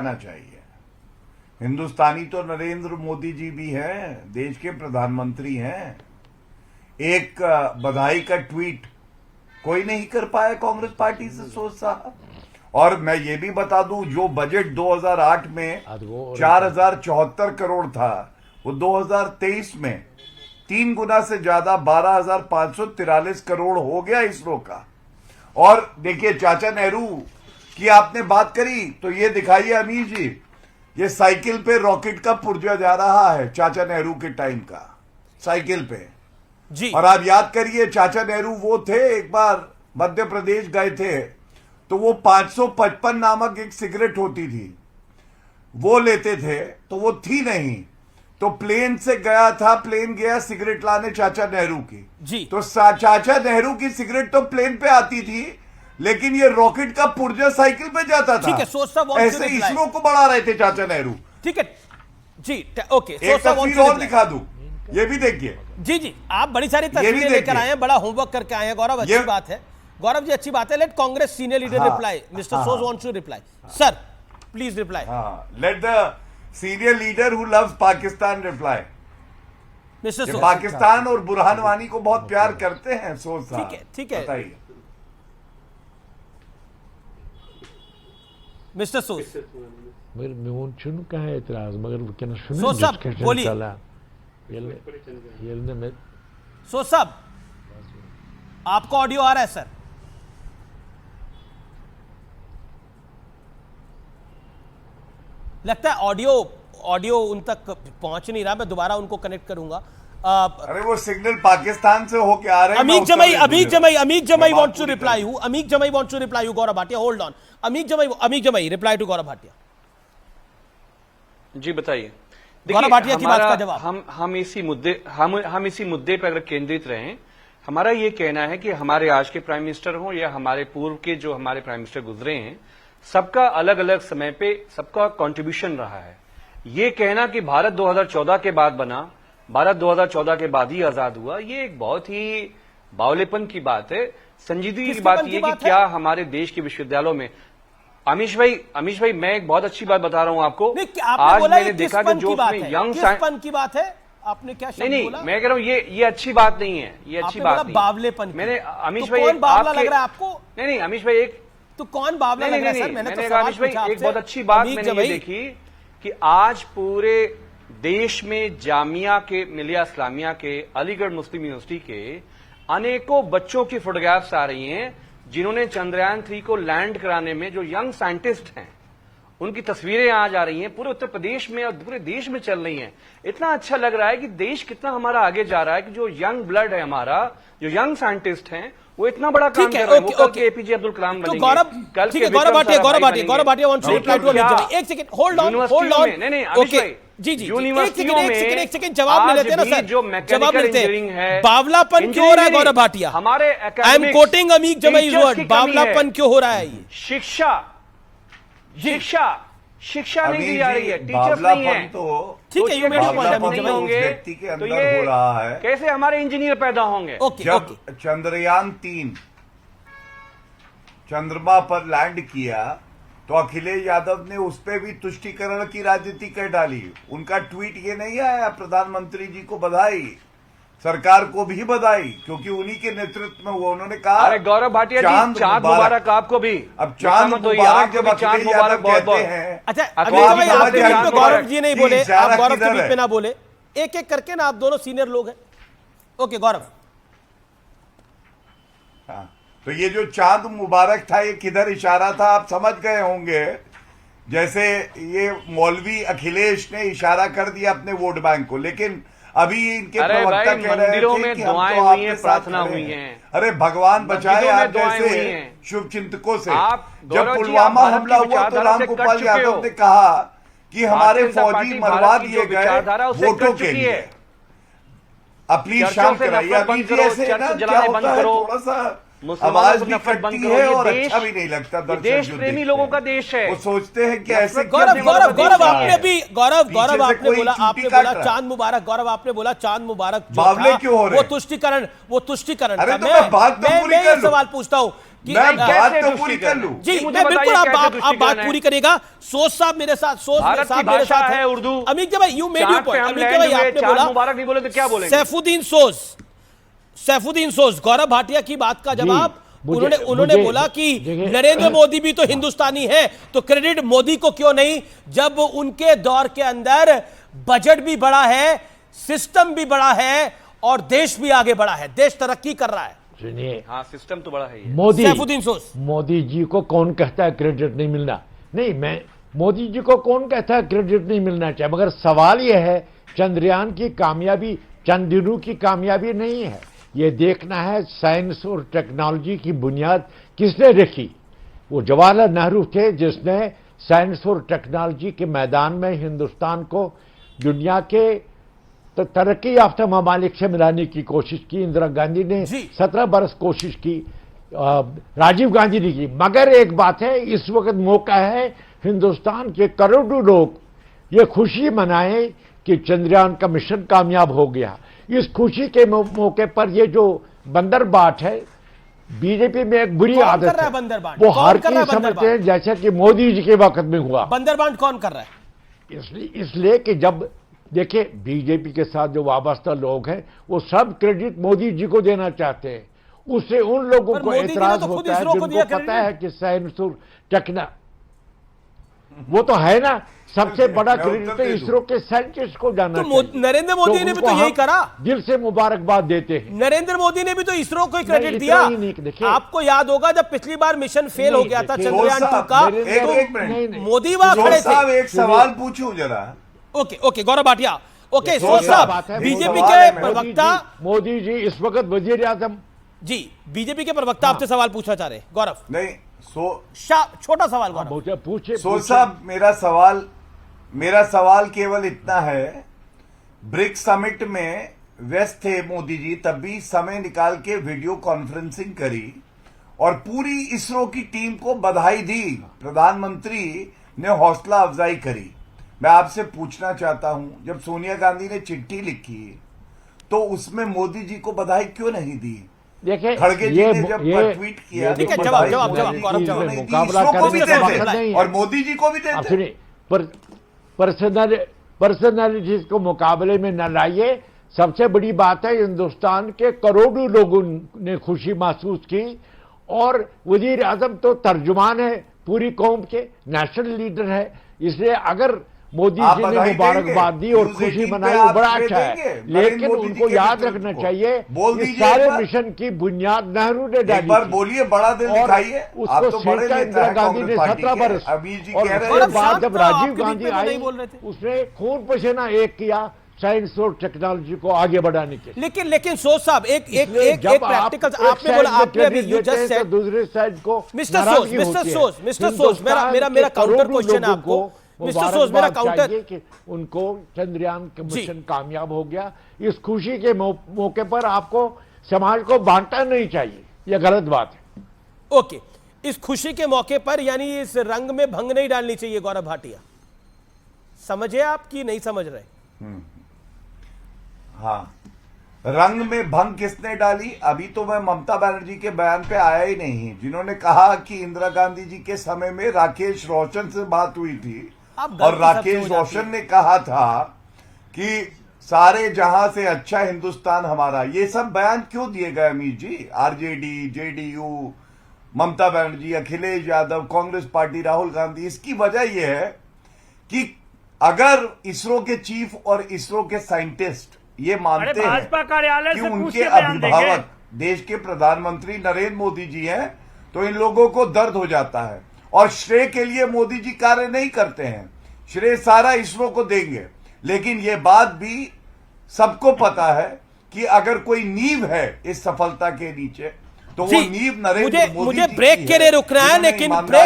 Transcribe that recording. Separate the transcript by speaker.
Speaker 1: आना चाहिए। हिंदुस्तानी तो नरेंद्र मोदी जी भी हैं, देश के प्रधानमंत्री हैं। एक बधाई का ट्वीट कोई नहीं कर पाया कांग्रेस पार्टी से, सोच साहब। और मैं ये भी बता दूं, जो बजट 2008 में 4074 करोड़ था, वो 2023 में 3 गुना से ज्यादा 12,543 करोड़ हो गया इसरो का। और देखिए, चाचा नेहरू की आपने बात करी, तो ये दिखाइए अमीर जी, ये साइकिल पे रॉकेट का पुर्जा जा रहा है चाचा नेहरू के टाइम का, साइकिल पे
Speaker 2: जी।
Speaker 1: और आप याद करिए, चाचा नेहरू वो थे, एक बार मध्य प्रदेश गए थे तो वो 555 नामक एक सिगरेट होती थी, वो लेते थे, तो वो थी नहीं, तो प्लेन से गया था, प्लेन गया सिगरेट लाने चाचा नेहरू की
Speaker 2: जी।
Speaker 1: तो चाचा नेहरू की सिगरेट तो प्लेन पे आती थी, लेकिन ये रॉकेट का पुर्जा साइकिल पे जाता था।
Speaker 2: ठीक है,
Speaker 1: ऐसे इसरो को बढ़ा रहे थे चाचा नेहरू।
Speaker 2: ठीक है जी, ओके।
Speaker 1: एक तस्वीर और दिखा दूं, ये भी देखिए।
Speaker 2: जी जी, आप बड़ी सारी तस्वीरें लेकर आए हैं, बड़ा होमवर्क करके आए हैं गौरव, अच्छी बात है गौरव जी, अच्छी बात है। Let Congress senior leader reply, mister Soz wants to reply. Sir please reply.
Speaker 1: Let the senior leader who loves Pakistan reply.
Speaker 2: Mister Soz,
Speaker 1: Pakistan और बुरहान वानी को बहुत प्यार करते हैं सोज साहब।
Speaker 2: ठीक है, ठीक है,
Speaker 1: बताइए
Speaker 2: मिस्टर सोज।
Speaker 3: मगर मेवन छुनु कहा एतराज, मगर क्या सुने
Speaker 2: सोज साहब बोलिए। सोज साहब, आपको ऑडियो आ रहा है सर? लगता है ऑडियो उन तक पहुंच नहीं रहा, मैं दोबारा उनको कनेक्ट करूंगा।
Speaker 1: अरे वो सिग्नल पाकिस्तान से होके आ रहे हैं।
Speaker 2: Ameeq Jamai wants to reply you. Ameeq Jamai wants to reply you. Gaurav Bhatia, hold on. Ameeq Jamai reply to Gaurav Bhatia.
Speaker 4: जी बताइए।
Speaker 2: गौरव भाटिया की बात का जवाब।
Speaker 4: हम इसी मुद्दे पर अगर केंद्रित रहें, हमारा ये कहना है कि हमारे आज के प्राइम मिनिस्टर हों या हमारे पूर्व के जो हमारे प्राइम मिनिस्टर गुजरे हैं, सबका अलग अलग समय पे सबका कंट्रीब्यूशन रहा है। ये कहना कि भारत 2014 के बाद बना, भारत 2014 के बाद ही आजाद हुआ, ये एक बहुत ही बावलेपन की बात है। संजीदगी की बात यह कि क्या हमारे देश के विश्वविद्यालयों में, अमीश भाई मैं एक बहुत अच्छी बात बता रहा हूं आपको।
Speaker 2: आज मैंने देखा कि जो यंग की बात है, आपने क्या
Speaker 4: नहीं बोला? मैं कह रहा हूं ये अच्छी बात नहीं है, ये अच्छी बात नहीं।
Speaker 2: बावलेपन
Speaker 4: मैंने अमीश
Speaker 2: तो
Speaker 4: भाई,
Speaker 2: कौन बावला लग रहा है आपको?
Speaker 4: नहीं अमीश भाई, एक
Speaker 2: तो कौन बावला लग रहा है सर? मैंने तो
Speaker 4: अमीश भाई एक बहुत अच्छी बात मैंने ये देखी कि आज पूरे देश में जामिया के, मिलिया इस्लामिया के, अलीगढ़ मुस्लिम यूनिवर्सिटी के अनेकों बच्चों की फोटोग्राफ्स आ रही हैं जिन्होंने चंद्रयान 3 को लैंड कराने में, जो यंग साइंटिस्ट हैं, उनकी तस्वीरें आज आ रही हैं, पूरे उत्तर प्रदेश में और पूरे देश में चल रही हैं। इतना अच्छा लग रहा है कि देश कितना हमारा आगे जा रहा है, कि जो यंग ब्लड है हमारा, जो यंग साइंटिस्ट हैं, वो इतना बड़ा काम कर रहे हैं। वो कल के एपीजे अब्दुल कलाम बनेंगे।
Speaker 2: कल के Gaurav Bhatia wants to reply to. एक सेकंड, होल्ड ऑन।
Speaker 4: नहीं
Speaker 2: ओके जी, एक सेकंड जवाब ले लेते हैं ना सर, जवाब लेते हैं। बावलापन क्यों हो रहा है गौरव भाटिया?
Speaker 4: हमारे
Speaker 2: आई एम कोटिंग अमीक जमाई's वर्ड, बावलापन क्यों हो रहा है? ये
Speaker 4: शिक्षा नहीं दी जा रही है, टीचर्स नहीं है।
Speaker 2: ठीक है,
Speaker 1: व्यक्ति के अंदर हो रहा है।
Speaker 4: कैसे हमारे इंजीनियर पैदा होंगे?
Speaker 1: जब चंद्रयान 3 चंद्रमा पर लैंड किया तो अखिलेश यादव ने उस पर भी तुष्टीकरण की राजनीति कर डाली। उनका ट्वीट ये नहीं आया, प्रधानमंत्री जी को बधाई, सरकार को भी बधाई, क्योंकि उन्हीं के नेतृत्व में हुआ। उन्होंने कहा,
Speaker 4: अरे गौरव भाटिया जी, चांद मुबारक आपको भी।
Speaker 1: अब चांद मुबारक जब
Speaker 4: चांद मुबारक बहुत बहुत
Speaker 1: हैं।
Speaker 2: अच्छा, अभी गौरव जी नहीं बोले, आप गौरव के बीच में ना बोले, एक एक करके ना, आप दोनों सीनियर लोग हैं। ओके गौरव।
Speaker 1: तो ये जो चांद मुबारक था, ये किधर इशारा था आप समझ गए होंगे। जैसे ये मौलवी अखिलेश ने इशारा कर दिया अपने वोट बैंक को, लेकिन अभी इनके प्रवक्ता कह रहे
Speaker 4: मंदिरों
Speaker 1: थे
Speaker 4: में
Speaker 1: कि
Speaker 4: दुआएं
Speaker 1: हम तो
Speaker 4: हुई हैं,
Speaker 1: आपके
Speaker 4: प्रार्थना
Speaker 1: साथ
Speaker 4: हुई
Speaker 1: हैं।
Speaker 4: हैं।
Speaker 1: अरे भगवान बचाए आप जैसे
Speaker 4: हैं।
Speaker 1: शुभ चिंतकों से।
Speaker 4: गौरव
Speaker 1: जब
Speaker 4: जी,
Speaker 1: पुलवामा
Speaker 4: आप
Speaker 1: हमला हुआ तो
Speaker 4: विचारधारा से कट
Speaker 1: रामगोपाल
Speaker 4: चुके
Speaker 1: यादव
Speaker 4: हो।
Speaker 1: ने कहा कि हमारे
Speaker 4: भारतीय जनता
Speaker 1: फौजी
Speaker 4: पार्टी
Speaker 1: मरवा
Speaker 4: भारत की
Speaker 1: दिए
Speaker 4: जो
Speaker 1: गए
Speaker 4: विचारधारा उससे
Speaker 1: वोटों
Speaker 4: कट
Speaker 1: के
Speaker 4: चुकी
Speaker 1: लिए।
Speaker 4: है।
Speaker 1: अब प्लीज शांत कराइए, अभी ऐसे ना क्या होता है, थोड़ा सा आवाज भी कटती है और अच्छा भी नहीं लगता।
Speaker 4: देश प्रेमी लोगों का देश है,
Speaker 1: वो सोचते हैं कि ऐसे
Speaker 2: गौरव आपने बोला चांद मुबारक। गौरव आपने बोला चांद मुबारक,
Speaker 1: बावले क्यों हो रहे?
Speaker 2: वो तुष्टिकरण
Speaker 1: अरे तो मैं बात तो पूरी कर लूं।
Speaker 2: सवाल पूछता हूं, कि
Speaker 1: मैं बात तो
Speaker 4: कैसे
Speaker 1: पूरी कर लूं।
Speaker 2: जी
Speaker 4: मुझे
Speaker 2: मैं बिल्कुल
Speaker 4: बताइए
Speaker 2: आप
Speaker 4: कैसे
Speaker 2: बात
Speaker 4: दृष्टिकोण
Speaker 2: पूरी करिएगा। सोच साहब मेरे साथ, सोच
Speaker 4: भारत
Speaker 2: साहब
Speaker 4: की
Speaker 2: मेरे
Speaker 4: भाषा
Speaker 2: साथ
Speaker 4: है उर्दू।
Speaker 2: अमीर भाई यू मेड योर पॉइंट। अमीर भाई आपने
Speaker 4: चार
Speaker 2: बोला
Speaker 4: मुबारक नहीं बोले तो क्या बोलेंगे?
Speaker 2: सैफुद्दीन सोज, गौरव भाटिया की बात का जवाब उन्होंने बोला कि
Speaker 3: देखिए,
Speaker 2: नरेंद्र मोदी भी तो हिंदुस्तानी है, तो क्रेडिट मोदी को क्यों नहीं, जब उनके दौर के अंदर बजट भी बड़ा है, सिस्टम भी बड़ा है और देश भी आगे बढ़ा है, देश तरक्की कर रहा है।
Speaker 3: सुनिए,
Speaker 4: हाँ, सिस्टम तो बड़ा है ये।
Speaker 2: सैफुद्दीन सोज,
Speaker 3: मोदी जी को कौन कहता है क्रेडिट नहीं मिलना? नहीं, मैं मोदी जी को कौन कहता है क्रेडिट नहीं मिलना चाहिए, मगर सवाल यह है चंद्रयान की कामयाबी चंद दिनों की कामयाबी नहीं है। ये देखना है साइंस और टेक्नोलॉजी की बुनियाद किसने रखी। वो जवाहरलाल नेहरू थे जिसने साइंस और टेक्नोलॉजी के मैदान में हिंदुस्तान को दुनिया के तरक्की याफ्ता ममालिक से मिलाने की कोशिश की। इंदिरा गांधी ने 17 बरस कोशिश की, राजीव गांधी ने की। मगर एक बात है, इस वक्त मौका है हिंदुस्तान के करोड़ों लोग ये खुशी मनाएं कि चंद्रयान का मिशन कामयाब हो गया। इस खुशी के मौके पर ये जो बंदरबाट है, बीजेपी में एक बुरी आदत है, वो हर चीज समझते हैं जैसे कि मोदी जी के वक्त में हुआ।
Speaker 2: बंदरबाट कौन कर रहा है?
Speaker 3: इसलिए कि जब देखिए बीजेपी के साथ जो वाबस्ता लोग हैं वो सब क्रेडिट मोदी जी को देना चाहते हैं। उससे उन लोगों को एतराज होता है जिनको पता है कि साइंस और टेक्ना वो तो है ना, सबसे बड़ा क्रेडिट तो इसरो के साइंटिस्ट को जाना चाहिए।
Speaker 2: नरेंद्र मोदी ने भी तो यही करा,
Speaker 3: दिल से मुबारकबाद देते हैं।
Speaker 2: नरेंद्र मोदी ने भी तो इसरो को क्रेडिट दिया। आपको याद होगा जब पिछली बार मिशन फेल हो गया था चंद्रयान 2 का, तो मोदी वहां खड़े थे।
Speaker 1: एक सवाल पूछूं जरा।
Speaker 2: ओके गौरव भाटिया, ओके सोच साहब, बीजेपी के प्रवक्ता
Speaker 3: मोदी जी इस वक्त वजीर आजम,
Speaker 2: जी बीजेपी के प्रवक्ता आपसे सवाल पूछना चाह रहे। गौरव
Speaker 1: नहीं,
Speaker 2: छोटा सवाल गौरव
Speaker 3: पूछे।
Speaker 1: सोच साहब, मेरा सवाल केवल इतना है, ब्रिक्स समिट में व्यस्त थे मोदी जी, तब भी समय निकाल के वीडियो कॉन्फ्रेंसिंग करी और पूरी इसरो की टीम को बधाई दी। प्रधानमंत्री ने हौसला अफजाई करी। मैं आपसे पूछना चाहता हूं, जब सोनिया गांधी ने चिट्ठी लिखी तो उसमें मोदी जी को बधाई क्यों नहीं दी?
Speaker 3: देखिए,
Speaker 1: खड़गे जी ने जब ट्वीट किया,
Speaker 2: ठीक है, जवाब
Speaker 1: इसरो को भी देते और मोदी जी को भी देते।
Speaker 3: पर्सनैलिटीज को मुकाबले में न लाइए। सबसे बड़ी बात है हिंदुस्तान के करोड़ों लोगों ने खुशी महसूस की और वजीर आजम तो तर्जुमान है पूरी कौम के, नेशनल लीडर है। इसलिए अगर मोदी जी ने मुबारकबाद दी और खुशी मनाई वो बड़ा अच्छा है, लेकिन उनको याद रखना चाहिए इस सारे मिशन की बुनियाद नेहरू ने डाली।
Speaker 1: बोलिए, बड़ा दिल दिखाइए।
Speaker 3: उसको सीखा इंदिरा गांधी ने 17 बरस, और उसके बाद जब राजीव गांधी आई उसने खून पसीना एक किया साइंस और टेक्नोलॉजी को आगे बढ़ाने के।
Speaker 2: लेकिन सोच साहब, एक प्रैक्टिकल आपने बोला, आपने अभी यू जस्ट सेड
Speaker 3: दूसरे साइड को
Speaker 2: मिस्टर सोच मेरा काउंटर क्वेश्चन है आपको। मिस्टर सोच, मेरा काउंटर
Speaker 3: कि उनको चंद्रयान का मिशन कामयाब हो गया। इस खुशी के मौके पर आपको समाज को बांटना नहीं चाहिए, यह गलत बात है।
Speaker 2: ओके, इस खुशी के मौके पर यानी इस रंग में भंग नहीं डालनी चाहिए। गौरव भाटिया, समझे आप कि नहीं समझ रहे?
Speaker 1: हाँ, रंग में भंग किसने डाली? अभी तो मैं ममता बनर्जी के बयान पे आया ही नहीं, जिन्होंने कहा कि इंदिरा गांधी जी के समय में राकेश रोशन से बात हुई थी और राकेश रोशन ने कहा था कि सारे जहां से अच्छा हिंदुस्तान हमारा। ये सब बयान क्यों दिए गए अमीर जी? RJD, JDU, Mamata Banerjee, Akhilesh Yadav, Congress party, Rahul Gandhi. इसकी वजह यह है कि अगर इसरो के चीफ और इसरो के साइंटिस्ट ये मानते हैं कि उनके अभिभावक देश के प्रधानमंत्री नरेंद्र मोदी जी हैं, तो इन लोगों को दर्द हो जाता है और श्रेय के लिए मोदी जी कार्य नहीं करते हैं, श्रेय सारा इसरो को देंगे। लेकिन ये बात भी सबको पता है कि अगर कोई नींव है इस सफलता के नीचे, तो वो नींव नरेंद्र मोदी जी
Speaker 2: मुझे ब्रेक के लिए रुकना है, लेकिन ब्रेक